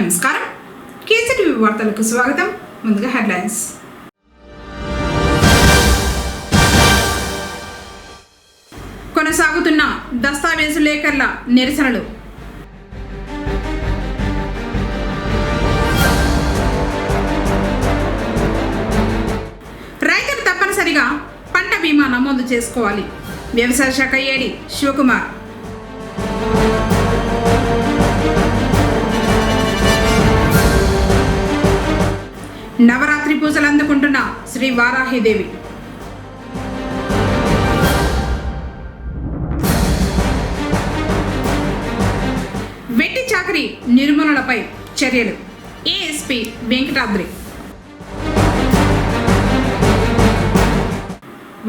నమస్కారం. కేసీటీవీ వార్తలకు స్వాగతం. ముందుగా హెడ్లైన్స్. కొనసాగుతున్న దస్తావేజు లేఖర్ల నిరసనలు. రైతులు తప్పనిసరిగా పంట బీమా నమోదు చేసుకోవాలి. వ్యవసాయ శాఖ ఏడి శివకుమార్. నవరాత్రి పూజలు అందుకుంటున్న శ్రీ వారాహిదేవి. వెట్టి చాకరీ నిర్మూలనపై చర్యలు. ఏఎస్పీ వెంకటాద్రి.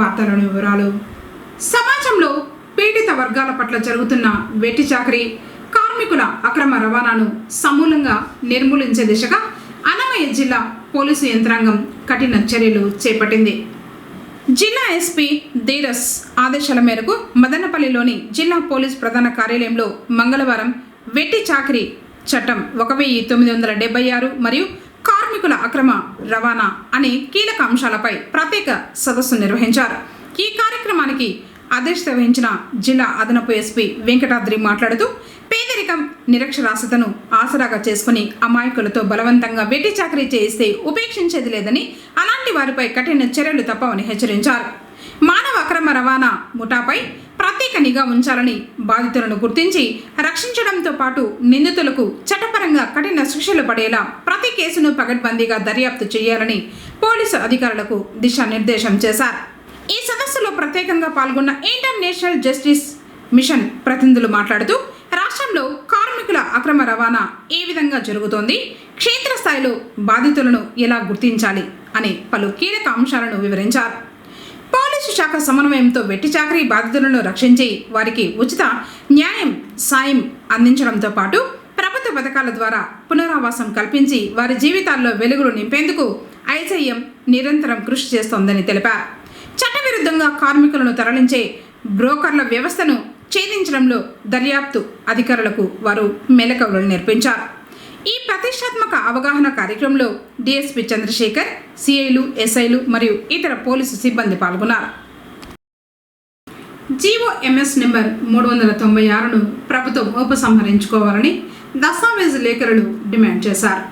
వార్తలోని వివరాలు. సమాజంలో పీడిత వర్గాల పట్ల జరుగుతున్న వెట్టి చాకరీ, కార్మికుల అక్రమ రవాణాను సమూలంగా నిర్మూలించే దిశగా అన్నమయ్య జిల్లా పోలీసు యంత్రాంగం కఠిన చర్యలు చేపట్టింది. జిల్లా ఎస్పీ ధీరస్ ఆదేశాల మేరకు మదనపల్లిలోని జిల్లా పోలీస్ ప్రధాన కార్యాలయంలో మంగళవారం వెట్టి చాకరీ చట్టం 1976 మరియు కార్మికుల అక్రమ రవాణా అనే కీలక అంశాలపై ప్రత్యేక సదస్సు నిర్వహించారు. ఈ కార్యక్రమానికి అధ్యక్షత వహించిన జిల్లా అదనపు ఎస్పీ వెంకటాద్రి మాట్లాడుతూ, పేదరికం, నిరక్షరాస్యతను ఆసరాగా చేసుకుని అమాయకులతో బలవంతంగా వెట్టి చాకరీ చేయిస్తే ఉపేక్షించేది లేదని, అలాంటి వారిపై కఠిన చర్యలు తప్పవని హెచ్చరించారు. మానవ అక్రమ రవాణా ముఠాపై ప్రత్యేక నిఘా ఉంచాలని, బాధితులను గుర్తించి రక్షించడంతో పాటు నిందితులకు చట్టపరంగా కఠిన శిక్షలు పడేలా ప్రతి కేసును పకడ్బందీగా దర్యాప్తు చేయాలని పోలీసు అధికారులకు దిశానిర్దేశం చేశారు. ఈ సదస్సులో ప్రత్యేకంగా పాల్గొన్న ఇంటర్నేషనల్ జస్టిస్ మిషన్ ప్రతినిధులు మాట్లాడుతూ, రాష్ట్రంలో కార్మికుల అక్రమ రవాణా ఏ విధంగా జరుగుతోంది, క్షేత్రస్థాయిలో బాధితులను ఎలా గుర్తించాలి అనే పలు కీలక అంశాలను వివరించారు. పోలీసు శాఖ సమన్వయంతో వెట్టి చాకరీ బాధితులను రక్షించి వారికి ఉచిత న్యాయం సాయం అందించడంతో పాటు ప్రభుత్వ పథకాల ద్వారా పునరావాసం కల్పించి వారి జీవితాల్లో వెలుగులు నింపేందుకు ఐజీఎం నిరంతరం కృషి చేస్తోందని తెలిపారు. చట్టవిరుద్ధంగా కార్మికులను తరలించే బ్రోకర్ల వ్యవస్థను ఛేదించడంలో దర్యాప్తు అధికారులకు వారు మెలకువలు నేర్పించారు. ఈ ప్రతిష్టాత్మక అవగాహన కార్యక్రమంలో డీఎస్పీ చంద్రశేఖర్, సిఐలు, ఎస్ఐలు మరియు ఇతర పోలీసు సిబ్బంది పాల్గొన్నారు. జీవోఎంఎస్ నెంబర్ 396ను ప్రభుత్వం ఉపసంహరించుకోవాలని దస్తావేజు లేఖరులు డిమాండ్ చేశారు.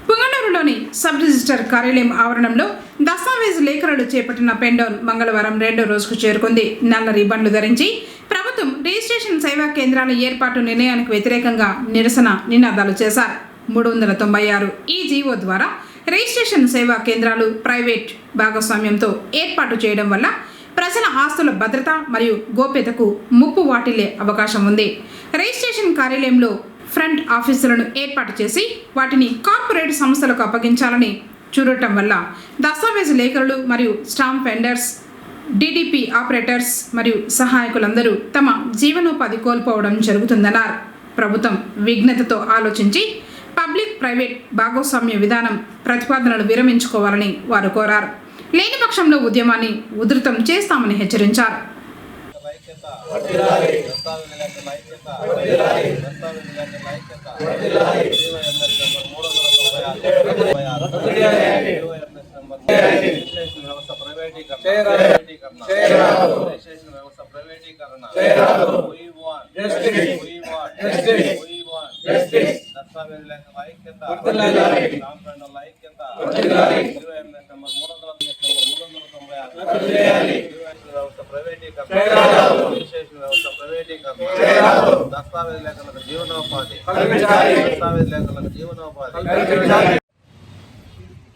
పుంగనూరులోని సబ్ రిజిస్టర్ కార్యాలయం ఆవరణంలో దస్తావేజు లేఖరులు చేపట్టిన పెండౌన్ మంగళవారం 2వ రోజుకు చేరుకుంది. నల్ల రిబ్బన్లు ధరించి ప్రభుత్వం రిజిస్ట్రేషన్ సేవా కేంద్రాల ఏర్పాటు నిర్ణయానికి వ్యతిరేకంగా నిరసన నినాదాలు చేశారు. 396 ఈ జీవో ద్వారా రిజిస్ట్రేషన్ సేవా కేంద్రాలు ప్రైవేట్ భాగస్వామ్యంతో ఏర్పాటు చేయడం వల్ల ప్రజల ఆస్తుల భద్రత మరియు గోప్యతకు ముప్పు వాటిల్లే అవకాశం ఉంది. రిజిస్ట్రేషన్ కార్యాలయంలో ఫ్రంట్ ఆఫీసులను ఏర్పాటు చేసి వాటిని కార్పొరేట్ సంస్థలకు అప్పగించాలని చూడటం వల్ల దస్తావేజు లేఖరులు మరియు స్టాంప్ వెండర్స్, డిడిపి ఆపరేటర్స్ మరియు సహాయకులందరూ తమ జీవనోపాధి కోల్పోవడం జరుగుతుందన్నారు. ప్రభుత్వం విఘ్నతతో ఆలోచించి పబ్లిక్ ప్రైవేట్ భాగస్వామ్య విధానం ప్రతిపాదనలు విరమించుకోవాలని వారు కోరారు. లేని పక్షంలో ఉద్యమాన్ని ఉధృతం చేస్తామని హెచ్చరించారు.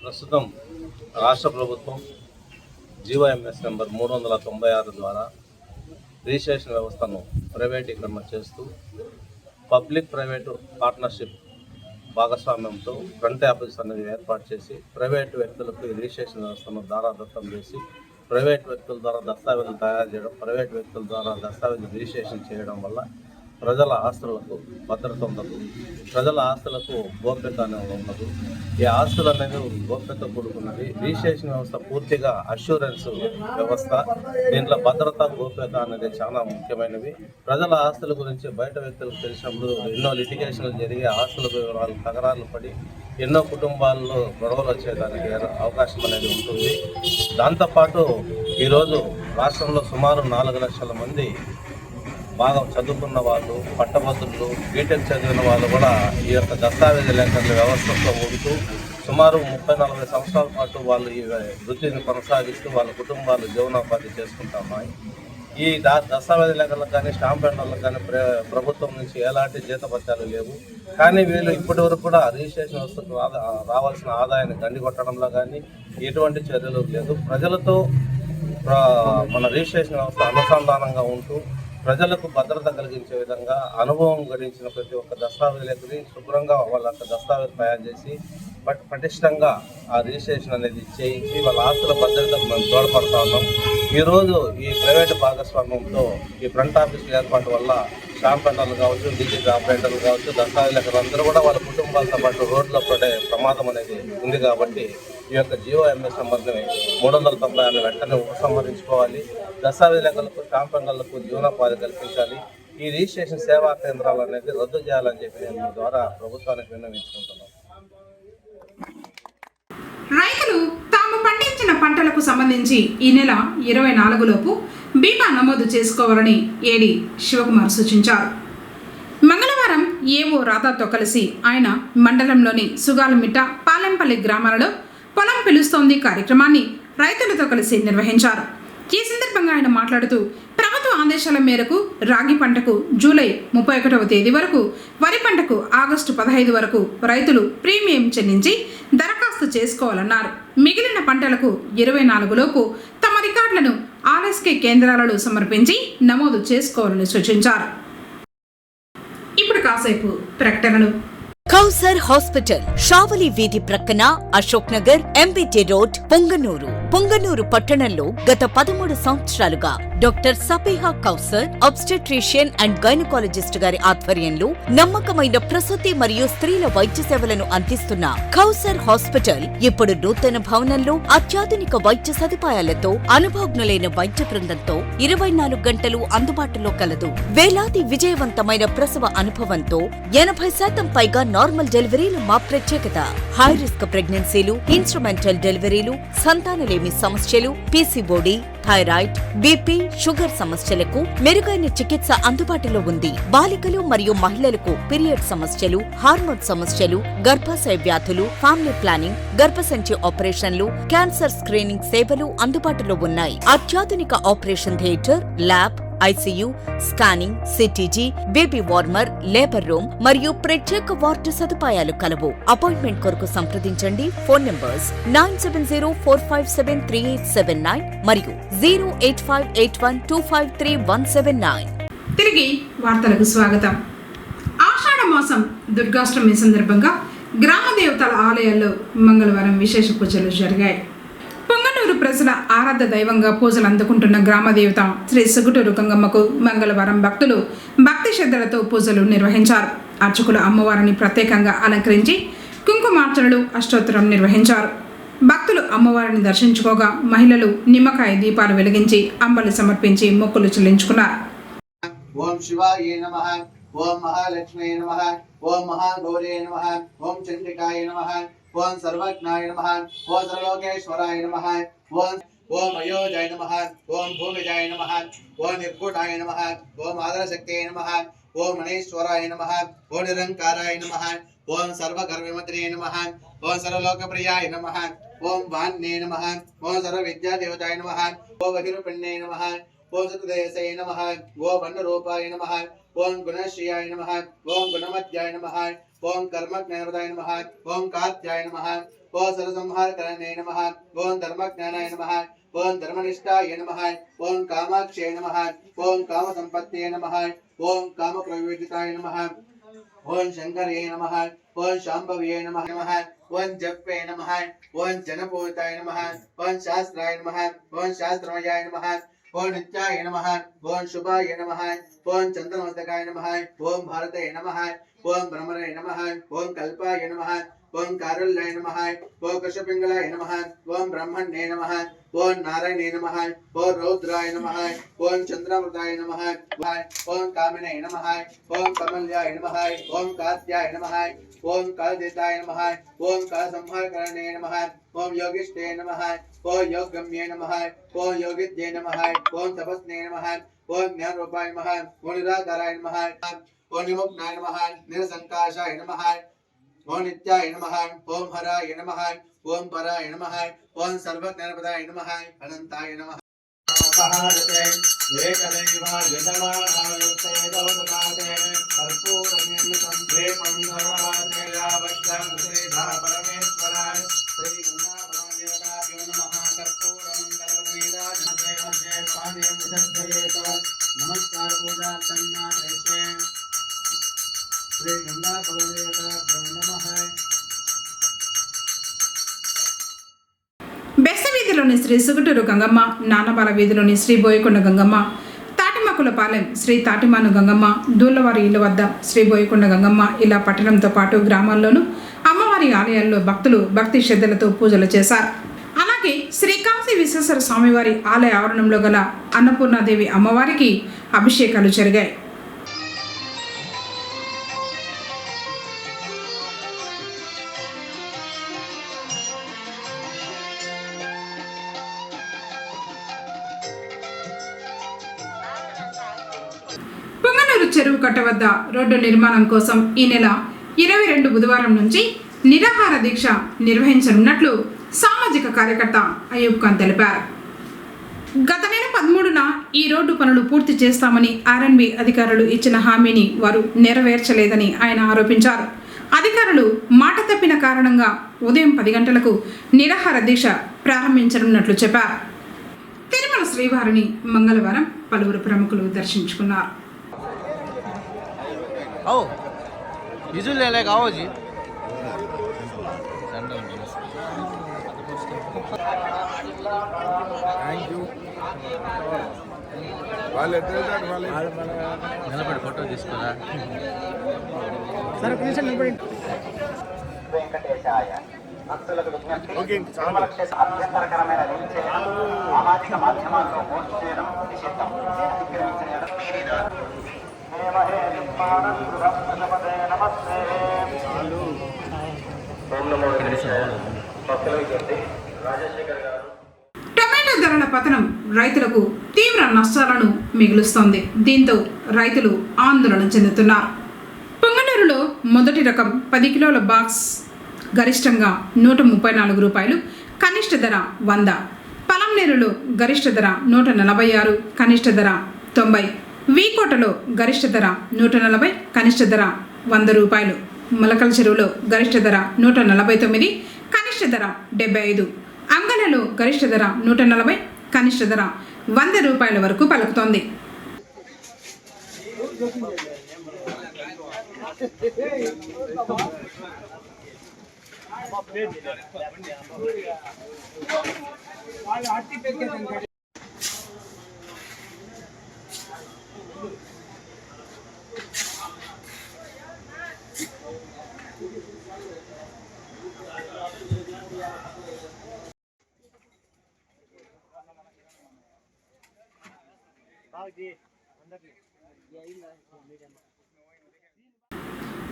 ప్రస్తుతం రాష్ట్ర ప్రభుత్వం జీవోఎంఎస్ నెంబర్ 396 ద్వారా రిజిస్ట్రేషన్ వ్యవస్థను ప్రైవేటీకరణ చేస్తూ పబ్లిక్ ప్రైవేటు పార్ట్నర్షిప్ భాగస్వామ్యంతో ఫ్రంట్ ఆఫీస్ అనేది ఏర్పాటు చేసి ప్రైవేటు వ్యక్తులకు ఈ రిజిస్ట్రేషన్ వ్యవస్థను దారాదత్తం చేసి ప్రైవేట్ వ్యక్తుల ద్వారా దస్తావేజులు తయారు చేయడం, ప్రైవేట్ వ్యక్తుల ద్వారా దస్తావేజులు రిజిస్ట్రేషన్ చేయడం వల్ల ప్రజల ఆస్తులకు భద్రత ఉండదు, ప్రజల ఆస్తులకు గోప్యత అనేది ఉండదు. ఈ ఆస్తులు అనేది గోప్యత కూడుకున్నది. రిజిస్ట్రేషన్ వ్యవస్థ పూర్తిగా అష్యూరెన్స్ వ్యవస్థ. దీంట్లో భద్రత, గోప్యత అనేది చాలా ముఖ్యమైనవి. ప్రజల ఆస్తుల గురించి బయట వ్యక్తులకు తెలిసినప్పుడు ఎన్నో లిటిగేషన్లు జరిగి ఆస్తుల వివరాలు తగరాలు పడి ఎన్నో కుటుంబాల్లో గొడవలు వచ్చేదానికి అవకాశం అనేది ఉంటుంది. దాంతోపాటు ఈరోజు రాష్ట్రంలో సుమారు 4 లక్షల మంది బాగా చదువుకున్న వాళ్ళు, పట్టభద్రులు, బీటెక్ చదివిన వాళ్ళు కూడా ఈ యొక్క దస్తావేజీ లేఖల వ్యవస్థతో ఉంటూ సుమారు 30-40 సంవత్సరాల పాటు వాళ్ళు ఈ వృత్తిని కొనసాగిస్తూ వాళ్ళ కుటుంబాలు జీవనోపాధి చేసుకుంటున్నాయి. ఈ దస్తావేజీ లేఖలకు కానీ స్టాంప్ పేపర్లకు కానీ ప్రభుత్వం నుంచి ఎలాంటి జీతభత్యాలు లేవు. కానీ వీళ్ళు ఇప్పటి వరకు కూడా రిజిస్ట్రేషన్ వ్యవస్థకు రావాల్సిన ఆదాయాన్ని గండికొట్టడంలో కానీ ఎటువంటి చర్యలు లేదు. ప్రజలతో మన రిజిస్ట్రేషన్ వ్యవస్థ అనుసంధానంగా ఉంటూ ప్రజలకు భద్రత కలిగించే విధంగా అనుభవం గడించిన ప్రతి ఒక్క దస్తావేజీలకి శుభ్రంగా వాళ్ళ దస్తావేజీ తయారు చేసి పటిష్టంగా ఆ రిజిస్ట్రేషన్ అనేది చేయించి వాళ్ళ ఆస్తుల భద్రతకు మేము తోడ్పడతా ఉన్నాం. ఈరోజు ఈ ప్రైవేటు భాగస్వామ్యంతో ఈ ఫ్రంట్ ఆఫీసుల ఏర్పాటు వల్ల స్టాంప్ పెంటర్లు కావచ్చు, డిజిటల్ ఆపరేటర్లు కావచ్చు, దస్తావేజీలకు అందరూ కూడా వాళ్ళ కుటుంబాలతో పాటు రోడ్లో పడే ప్రమాదం అనేది ఉంది. కాబట్టి ఈ యొక్క GOMS నెంబర్ని 396 వెంటనే ఉపసంహరించుకోవాలి. దస్తావేజీలకు, స్టాంప్ పెంటర్లకు జీవనోపాధి కల్పించాలి. ఈ రిజిస్ట్రేషన్ సేవా కేంద్రాలు అనేది రద్దు చేయాలని చెప్పి నేను మీ ద్వారా ప్రభుత్వానికి విన్నవించుకుంటున్నాను. రైతులు తాము పండించిన పంటలకు సంబంధించి ఈ నెల 24 లోపు బీమా నమోదు చేసుకోవాలని ఏడీ శివకుమార్ సూచించారు. మంగళవారం ఏవో రాధాతో కలిసి ఆయన మండలంలోని సుగాలమిట్ట, పాలెంపల్లి గ్రామాలలో పొలం పిలుస్తోంది కార్యక్రమాన్ని రైతులతో కలిసి నిర్వహించారు. ఈ సందర్భంగా ఆయన మాట్లాడుతూ ప్రభుత్వ ఆదేశాల మేరకు రాగి పంటకు జూలై 31వ తేదీ వరకు, వరి పంటకు ఆగస్టు 15 వరకు రైతులు ప్రీమియం చెల్లించి దరఖాస్తు చేసుకోవాలన్నారు. మిగిలిన పంటలకు 24 లోపు తమ రికార్డులను RSK కేంద్రాలలో సమర్పించి నమోదు చేసుకోవాలని సూచించారు. ఇప్పుడు కాసేపు ప్రకటనలు. కౌసర్ హాస్పిటల్, షావలి వీధి ప్రక్కన, అశోక్ నగర్, MBT రోడ్, పొంగనూరు పట్టణంలో గత 13 సంవత్సరాలుగా doctor Sabiha Kausar, obstetrician and gynaecologist గారి ఆధ్వర్యంలో నమ్మకమైన ప్రసూతి మరియు స్త్రీల వైద్య సేవలను అందిస్తున్న కౌసర్ హాస్పిటల్ ఇప్పుడు నూతన భవనంలో అత్యాధునిక వైద్య సదుపాయాలతో, అనుభవజ్ఞులైన వైద్య బృందంతో 24 గంటలు అందుబాటులో కలదు. వేలాది విజయవంతమైన ప్రసవ అనుభవంతో 80% పైగా నార్మల్ డెలివరీలు మా ప్రత్యేకత. హై రిస్క్ ప్రెగ్నెన్సీలు, ఇన్స్ట్రుమెంటల్ డెలివరీలు, సంతానలేమి సమస్యలు, PCOD, థైరాయిడ్, BP, షుగర్ సమస్యలకు మెరుగైన చికిత్స అందుబాటులో ఉంది. బాలికలు మరియు మహిళలకు పీరియడ్ సమస్యలు, హార్మోన్ సమస్యలు, గర్భాశయ వ్యాధులు, ఫ్యామిలీ ప్లానింగ్, గర్భసంచి ఆపరేషన్లు, క్యాన్సర్ స్క్రీనింగ్ సేవలు అందుబాటులో ఉన్నాయి. అత్యాధునిక operation theatre, lab, ICU, scanning, CTG, baby warmer, labour room మరియు ప్రత్యేక వార్డు సదుపాయాలు కలవు. అపాయింట్మెంట్ కొరకు సంప్రదించండి. ఫోన్ నంబర్స్ 9704573879 మరియు 08581253179. తిరిగి వార్తలకు స్వాగతం. ఆషాఢ మాసం దుర్గాష్టమి సందర్భంగా గ్రామ దేవతల ఆలయాల్లో మంగళవారం విశేష పూజలు జరిగాయి. పొంగనూరు ప్రజల ఆరాధ్య దైవంగా పూజలు అందుకుంటున్న గ్రామ దేవత శ్రీ సుగుటూరు గంగమ్మకు మంగళవారం భక్తులు భక్తి శ్రద్ధలతో పూజలు నిర్వహించారు. అర్చకులు అమ్మవారిని ప్రత్యేకంగా అలంకరించి కుంకుమార్చనలు, అష్టోత్తరం నిర్వహించారు. భక్తులు అమ్మవారిని దర్శించుకోగా మహిళలు నిమ్మకాయ దీపాలు వెలిగించి అంబలి సమర్పించి మొక్కులు చెల్లించుకున్నారు. ఓం శివాయ నమః, ఓం మహాలక్ష్మీ నమః, ఓం మహాగౌరీ నమః, ఓం చండికాయ నమః, ఓం సర్వజ్ఞాయ నమః, ఓం సర్వలోకేశ్వరాయ నమః, ఓం అయోజాయ నమః, ఓం భూమిజాయ నమః, ఓం నిర్గుణాయ నమః, ఓం ఆదరశక్తియే నమః, ఓం మణేశ్వరాయ నమః, ఓం నిరంకారాయ నమః, ఓం సర్వగర్వమంత్రే నమః, ఓం సర్వలోకప్రియాయ నమః, ఓం వాన్నే నమః, ఓం సర్వవిద్యాదేవతాయ నమః, ఓం వహిరుపిణ్యే నమః, ఓం సతదేశే నమః, ఓం వన్నరూపాయ నమః, ఓం గుణశ్రియాయ నమః, ఓం గుణమధ్యాయ నమః, ఓం కర్మజ్ఞానవదాయ నమః, ఓం కార్త్యాయ నమః, ఓం సర్వసంహారకరణే నమః, ఓం ధర్మజ్ఞానాయ నమః, ఓం ధర్మనిష్టాయ నమః, ఓం కామాక్షే నమః, ఓం కామసంపత్తే నమః, ఓం కామప్రవివేదితాయ నమః, ఓం శంకరే నమః, ఓం శాంభవే నమః, ఓం జప్పే నమః, ఓం జనపూతాయ నమః, ఓం శాస్త్రాయ నమః, ఓం శాస్త్రమయాయ నమః, ओम नित्याय नमः ओम शुभाय नमः ओम चंद्रमस्तकाय नमः ओम भारते नमः ओम ब्रह्मणे नमः ओम कल्पाय नमः ओम कारुल्याय नमः ओम कृष्णपिंगलाय नमः ओम ब्रह्मण्ये नमः ओम नारायणे नमः ओम रौद्राय नमः ओम चंद्रमृताय नमः ओम कामिने नमः ओम कमल्याय नमः ओम कात्याय नमः ओम कालदेताय नमः ओम कालसंहारकरणे नमः ओम योगिष्ठे नमः ओम योगगम्ये नमः ओम योगिद्ये नमः ओम तपस्ने नमः ओम ज्ञानरूपाय नमः ओम निराकाराय नमः ओम निमुक्ताय नमः निरसंकाशाय नमः ओम नित्याय नमः ओम हराय नमः ओम पराय नमः ओम सर्वज्ञानपदाय नमः अनंताय नमः उपहारते एकदैवायतमानायुक्ते दौतकाते कर्पूरनिर्मितं प्रेमं धर्माते यावज्जं श्रीधा परमेश्वराय श्रीगंगाभवानीकाभ्यो नमः कर्पूरमङ्गलगणेशाजनते मध्ये पानीयं विसर्जयेत नमस्कार पूजार्थं नाथेशे श्रीगंगाभवानीकाभ्यो नमः బెస్త వీధిలోని శ్రీ సుగుటూరు గంగమ్మ, నానబాల వీధిలోని శ్రీ బోయకొండ గంగమ్మ, తాటిమకులపాలెం శ్రీ తాటిమాను గంగమ్మ, దూళ్లవారి ఇళ్ల వద్ద శ్రీ బోయకొండ గంగమ్మ ఇలా పట్టణంతో పాటు గ్రామాల్లోనూ అమ్మవారి ఆలయాల్లో భక్తులు భక్తి శ్రద్ధలతో పూజలు చేశారు. అలాగే శ్రీకాశీ విశ్వేశ్వర స్వామివారి ఆలయ ఆవరణంలో గల అన్నపూర్ణాదేవి అమ్మవారికి అభిషేకాలు జరిగాయి. పొంగనూరు చెరువు కట్ట వద్ద రోడ్డు నిర్మాణం కోసం ఈ నెల 22 బుధవారం నుంచి నిరాహార దీక్ష నిర్వహించనున్నట్లు సామాజిక కార్యకర్త అయ్యూబ్ ఖాన్ తెలిపారు. గత నెల 13న ఈ రోడ్డు పనులు పూర్తి చేస్తామని ఆర్ఎన్బి అధికారులు ఇచ్చిన హామీని వారు నెరవేర్చలేదని ఆయన ఆరోపించారు. అధికారులు మాట తప్పిన కారణంగా ఉదయం 10 గంటలకు నిరాహార దీక్ష ప్రారంభించనున్నట్లు చెప్పారు. తిరుమల శ్రీవారిని మంగళవారం పలువురు ప్రముఖులు దర్శించుకున్నారు. आओ विजुअल ले लेगा आओ जी थैंक यू वाले నిలబడి ఫోటో తీసుకురా सर प्लीज निलबడి వెంకటేశాయ భక్తులకు విజ్ఞప్తి ఓకే చాలా అభ్యంతరకరమైన రీచ్ సామాజిక మాధ్యమాల్లో పోస్ట్ చేయడం నిషిద్ధం టొమాటో ధరల పతనం రైతులకు తీవ్ర నష్టాలను మిగులుస్తోంది. దీంతో రైతులు ఆందోళన చెందుతున్నారు. పొంగనూరులో మొదటి రకం 10 కిలోల బాక్స్ గరిష్టంగా 134 రూపాయలు, కనిష్ట ధర 100. పలంనేరులో గరిష్ట ధర 146, కనిష్ట ధర 90. వీకోటలో గరిష్ట ధర 140, కనిష్ట ధర 100 రూపాయలు. మలకల చెరువులో గరిష్ట ధర 149, కనిష్ట ధర 75. అంగలలో గరిష్ట ధర 140, కనిష్ట ధర 100 రూపాయల వరకు పలుకుతోంది.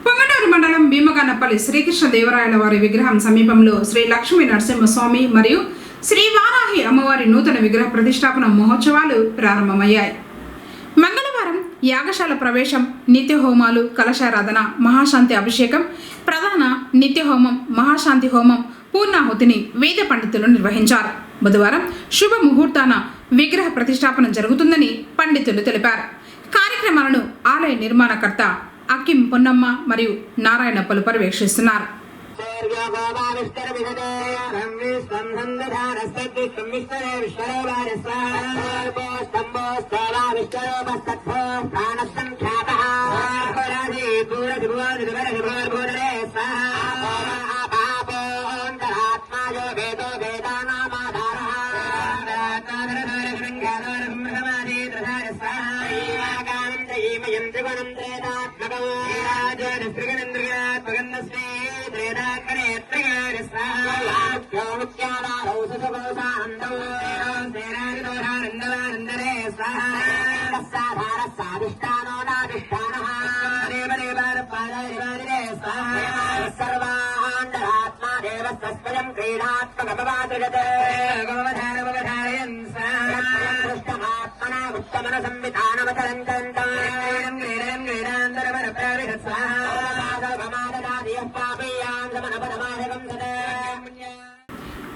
పొంగనూరు మండలం భీమగానపల్లి శ్రీకృష్ణదేవరాయల వారి విగ్రహం సమీపంలో శ్రీ లక్ష్మీ నరసింహస్వామి మరియు శ్రీ వారాహి అమ్మవారి నూతన విగ్రహ ప్రతిష్టాపన మహోత్సవాలు ప్రారంభమయ్యాయి. మంగళవారం యాగశాల ప్రవేశం, నిత్య హోమాలు, కలశారాధన, మహాశాంతి అభిషేకం, ప్రధాన నిత్య హోమం, మహాశాంతి హోమం, పూర్ణాహుతిని వేద పండితులు నిర్వహించారు. బుధవారం శుభ ముహూర్తాన విగ్రహ ప్రతిష్టాపన జరుగుతుందని పండితులు తెలిపారు. కార్యక్రమాలను ఆలయ నిర్మాణకర్త అక్కిం పొన్నమ్మ మరియు నారాయణప్పలు పర్యవేక్షిస్తున్నారు.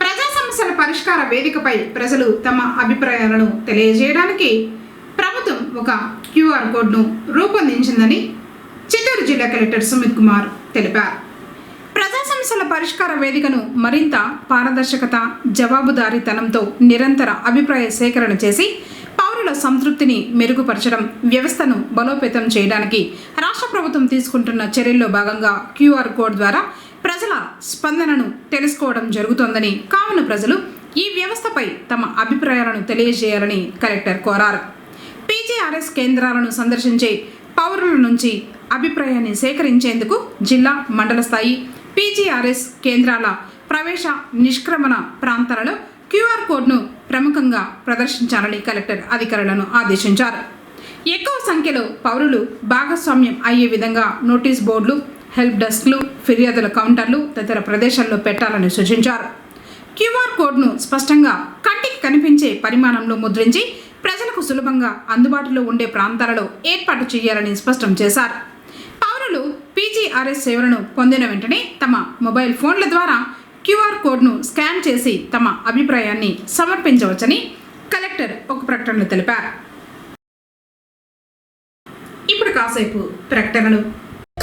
ప్రజా సమస్యల పరిష్కార వేదికపై ప్రజలు తమ అభిప్రాయాలను తెలియజేయడానికి ప్రభుత్వం ఒక క్యూఆర్ కోడ్ను రూపొందించిందని చిత్తూరు జిల్లా కలెక్టర్ సుమిత్ కుమార్ తెలిపారు. ప్రజా సమస్యల పరిష్కార వేదికను మరింత పారదర్శకత, జవాబుదారీతనంతో నిరంతర అభిప్రాయ సేకరణ చేసి పౌరుల సంతృప్తిని మెరుగుపరచడం, వ్యవస్థను బలోపేతం చేయడానికి రాష్ట్ర ప్రభుత్వం తీసుకుంటున్న చర్యల్లో భాగంగా క్యూఆర్ కోడ్ ద్వారా ప్రజల స్పందనను తెలుసుకోవడం జరుగుతోందని, కావున ప్రజలు ఈ వ్యవస్థపై తమ అభిప్రాయాలను తెలియజేయాలని కలెక్టర్ కోరారు. పీజీఆర్ఎస్ కేంద్రాలను సందర్శించే పౌరుల నుంచి అభిప్రాయాన్ని సేకరించేందుకు జిల్లా, మండల స్థాయి పీజీఆర్ఎస్ కేంద్రాల ప్రవేశ నిష్క్రమణ ప్రాంతాలలో క్యూఆర్ కోడ్ను ప్రముఖంగా ప్రదర్శించాలని కలెక్టర్ అధికారులను ఆదేశించారు. ఎక్కువ సంఖ్యలో పౌరులు భాగస్వామ్యం అయ్యే విధంగా నోటీస్ బోర్డులు, హెల్ప్ డెస్క్లు, ఫిర్యాదుల కౌంటర్లు తదితర ప్రదేశాల్లో పెట్టాలని సూచించారు. క్యూఆర్ కోడ్ను స్పష్టంగా కంటికి కనిపించే పరిమాణంలో ముద్రించి ప్రజలకు సులభంగా అందుబాటులో ఉండే ప్రాంతాలలో ఏర్పాటు చేయాలని స్పష్టం చేశారు. పౌరులు పీజీఆర్ఎస్ సేవలను పొందిన వెంటనే తమ మొబైల్ ఫోన్ల ద్వారా క్యూఆర్ కోడ్ను స్కాన్ చేసి తమ అభిప్రాయాన్ని సమర్పించవచ్చని కలెక్టర్ ఒక ప్రకటనలో తెలిపారు. ఇప్పుడు కాసేపు ప్రకటనలు.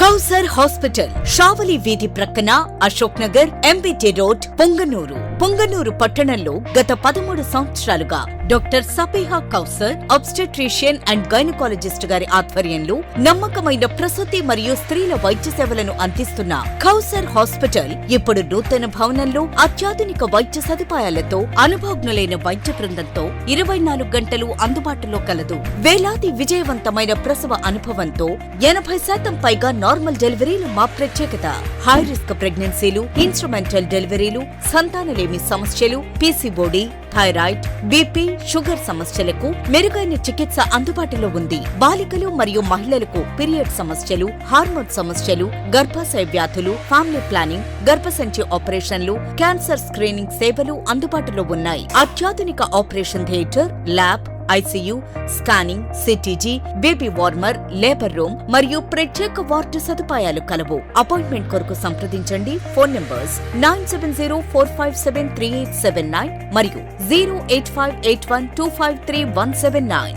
కౌసర్ హాస్పిటల్, షావలి వీధి ప్రక్కన, అశోక్ నగర్, ఎంబీటీ రోడ్, పొంగనూరు. పొంగనూరు పట్టణంలో గత 13 సంవత్సరాలుగా doctor Sapiha Kausar obstetrician and gynaecologist గారి ఆధ్వర్యంలో నమ్మకమైన ప్రసూతి మరియు స్త్రీల వైద్య సేవలను అందిస్తున్న కౌసర్ హాస్పిటల్ ఇప్పుడు నూతన భవనంలో అత్యాధునిక వైద్య సదుపాయాలతో, అనుభవజ్ఞులైన వైద్య బృందంతో 24 గంటలు అందుబాటులో కలదు. వేలాది విజయవంతమైన ప్రసవ అనుభవంతో 80% పైగా నార్మల్ డెలివరీలు మా ప్రత్యేకత. హై రిస్క్ ప్రెగ్నెన్సీలు, ఇన్స్ట్రుమెంటల్ డెలివరీలు, సంతానలేమి సమస్యలు, పీసీఓడి, థైరాయిడ్, బీపీ, షుగర్ సమస్యలకు మెరుగైన చికిత్స అందుబాటులో ఉంది. బాలికలు మరియు మహిళలకు పీరియడ్ సమస్యలు, హార్మోన్ సమస్యలు, గర్భాశయ వ్యాధులు, ఫ్యామిలీ ప్లానింగ్, గర్భసంచి ఆపరేషన్లు, క్యాన్సర్ స్క్రీనింగ్ సేవలు అందుబాటులో ఉన్నాయి. అత్యాధునిక operation theatre, lab, ICU, scanning, CTG, baby warmer, labour room మరియు ప్రత్యేక వార్డు సదుపాయాలు కలవు. అపాయింట్మెంట్ కొరకు సంప్రదించండి. ఫోన్ నంబర్స్ 9704573879 మరియు 08581253179.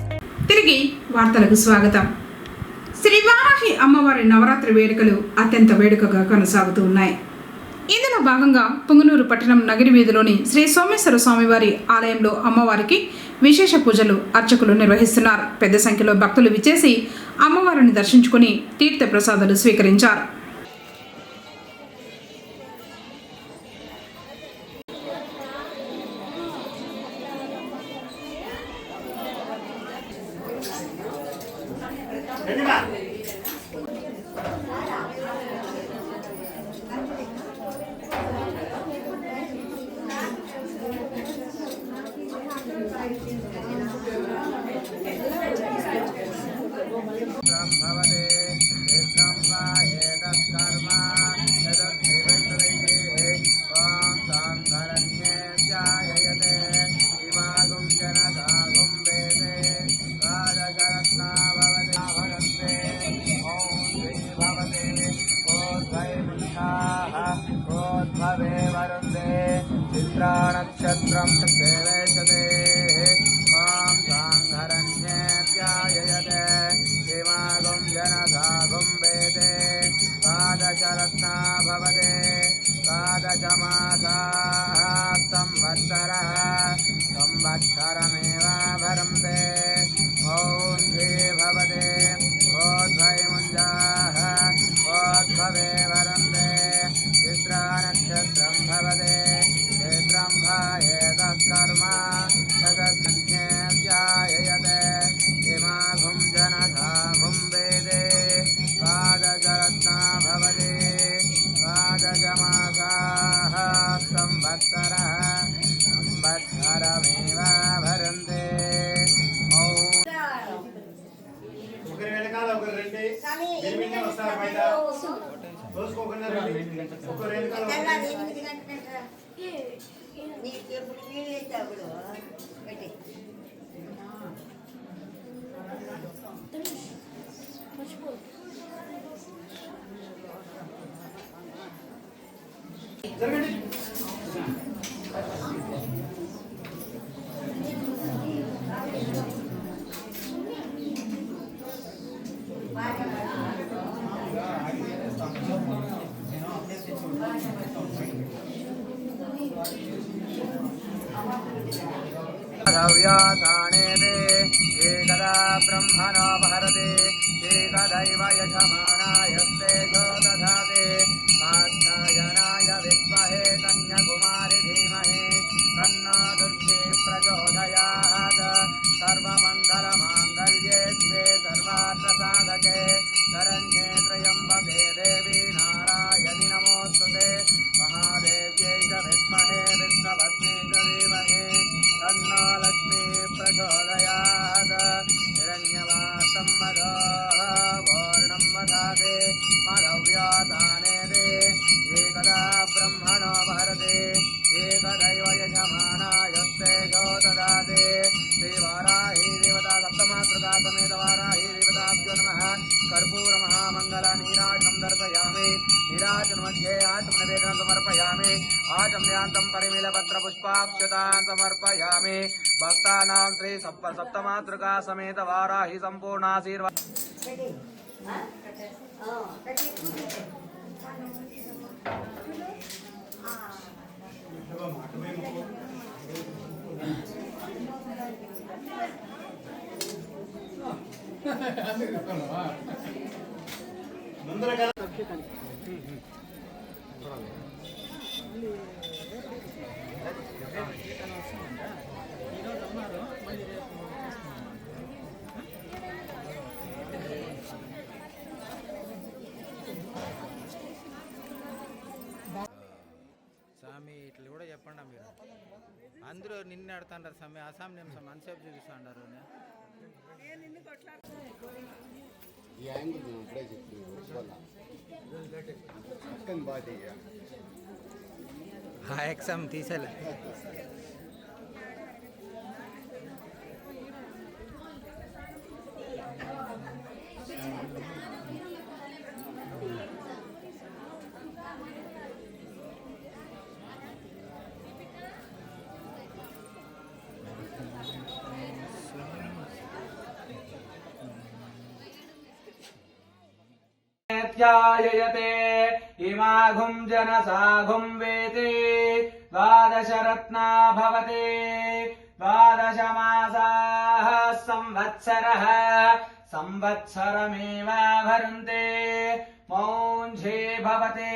తిరిగి వార్తలకు స్వాగతం. శ్రీ వారాహి అమ్మవారి నవరాత్రి వేడుకలు అత్యంత వేడుకగా కొనసాగుతూ ఉన్నాయి. ఇందులో భాగంగా పొంగనూరు పట్టణం నగిరి వీధిలోని శ్రీ సోమేశ్వర స్వామివారి ఆలయంలో అమ్మవారికి విశేష పూజలు అర్చకులు నిర్వహిస్తున్నారు. పెద్ద సంఖ్యలో భక్తులు విచ్చేసి అమ్మవారిని దర్శించుకుని తీర్థ ప్రసాదాలు స్వీకరించారు. చిత్రానక్షత్రం సేవేశతే మాం సాంఘరణ్యేత్యాయయతే హిమాగం జనసాగం వేదే పాదశరత్నా భవతే పాదశమాసాః సంవత్సరः సంవత్సరమేవ భరంతే ఓం శ్రీ భవతే ఓద్వైముంజాః ఓద్భవే వరందే చిత్రానక్షత్రం భవతే धव्यासानेते एकदा ब्रह्मणो भारते एकदैव यजमानायस्ते जो दधाते कात्यायनाय विद्महे कन्याकुमारी धीमहि तन्नो दुर्गे प्रचोदयात् सर्वमङ्गलमाङ्गल्ये शिवे सर्वार्थसाधके शरण्ये त्र्यम्बके देवी नारायणि नमोऽस्तुते महादेव्यै च विद्महे विष्णुपत्नी च धीमहि तन्नो लक्ष्मी प्रचोदयात् हिरण्यवासं मदः वर्णं वदाते माधव्यादानेते एकदा ब्रह्मणो भारते एकदैव यजमानायस्ते जो ददाते श्रीवाराही देवता सप्तमातृका समेत वाराही देवताभ्यो नमः कर्पूरमहामङ्गलनीराजनं दर्शयामि नीराजनमध्ये आचमनवेदनं समर्पयामि आचम्यान्तं परिमिलपत्रपुष्पाक्षतां समर्पयामि भक्तानां श्री सप्तमातृका समेत वाराही सम्पूर्णाशीर्वाद స్వామి ఇట్లా కూడా చెప్పండి మీరు అందరూ నిన్ను ఆడుతుంటారు స్వామి అసాం నిమిషం అన్సేపు చూపిస్తుంటారు ఈ యాంగిల్ నేను ఇప్పుడే చెప్తున్నాను పక్కన బాగా ఆ ఎగ్జామ్ తీసేలే ध्यायते इमाघुं जनसाघुं वेते द्वादशरत्ना भवते द्वादशमासाः संवत्सरः संवत्सरमेवाभरन्ते मौञ्झे भवते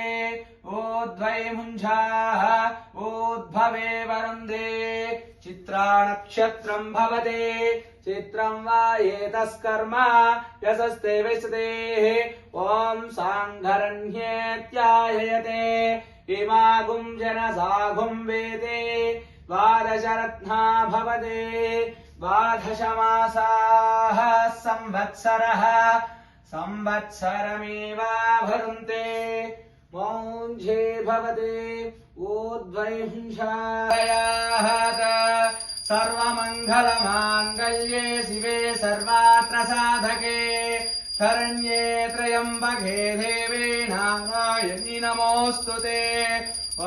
ऊर्ध्वैमुञ्झाः ऊर्ध्ववे वरुन्धे चित्रानक्षत्रं भवते चित्रं वा एतस्कर्म यशस्ते विशतेः ॐ साङ्गरण्येत्यायते इमागुं जनसाघुं वेते द्वादशरत्ना भवते द्वादशमासाः संवत्सरः संवत्सरमेवाभरन्ते मौञ्झे भवते ऊर्ध्वैमुञ्झायाः सर्वमङ्गलमाङ्गल्ये शिवे सर्वात्र साधके शरण्ये त्र्यम्बके देवे नारायणि नमोऽस्तुते ॐ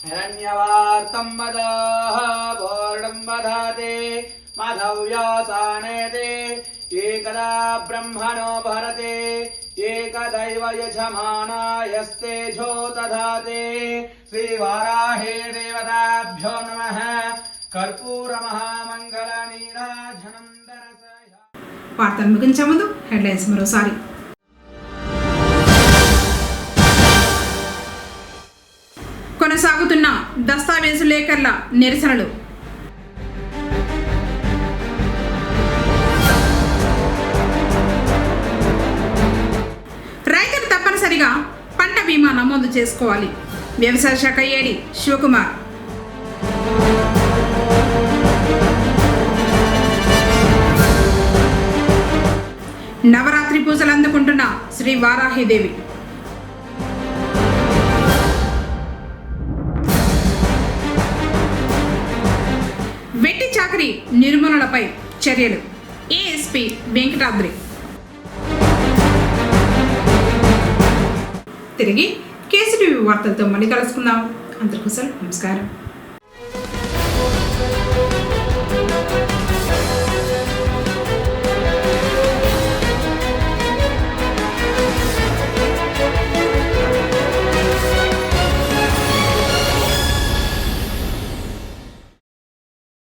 हिरण्यवार्तं मदः वर्णं वदाते माधव्यासानेते एकदा ब्रह्मणो भरते एकदैव यजमानायस्ते जो दधाते श्रीवाराहे देवताभ्यो नमः कर्पूरमहामङ्गलनीराजनं दर्शयामि। వార్తలు ముగించే ముందు హెడ్లైన్స్ మరోసారి. కొనసాగుతున్న దస్తావేజు లేఖర్ల నిరసనలు. రైతులు తప్పనిసరిగా పంట బీమా నమోదు చేసుకోవాలి. వ్యవసాయ శాఖ ఏడి శివకుమార్. నవరాత్రి పూజలు అందుకుంటున్న శ్రీ వారాహిదేవి. వెట్టి చాకరీ నిర్మూలనపై చర్యలు. ఏఎస్పీ వెంకటాద్రి. తిరిగి కేసీటీవీ వార్తలతో మళ్ళీ కలుసుకుందాం. అందరికీ నమస్కారం.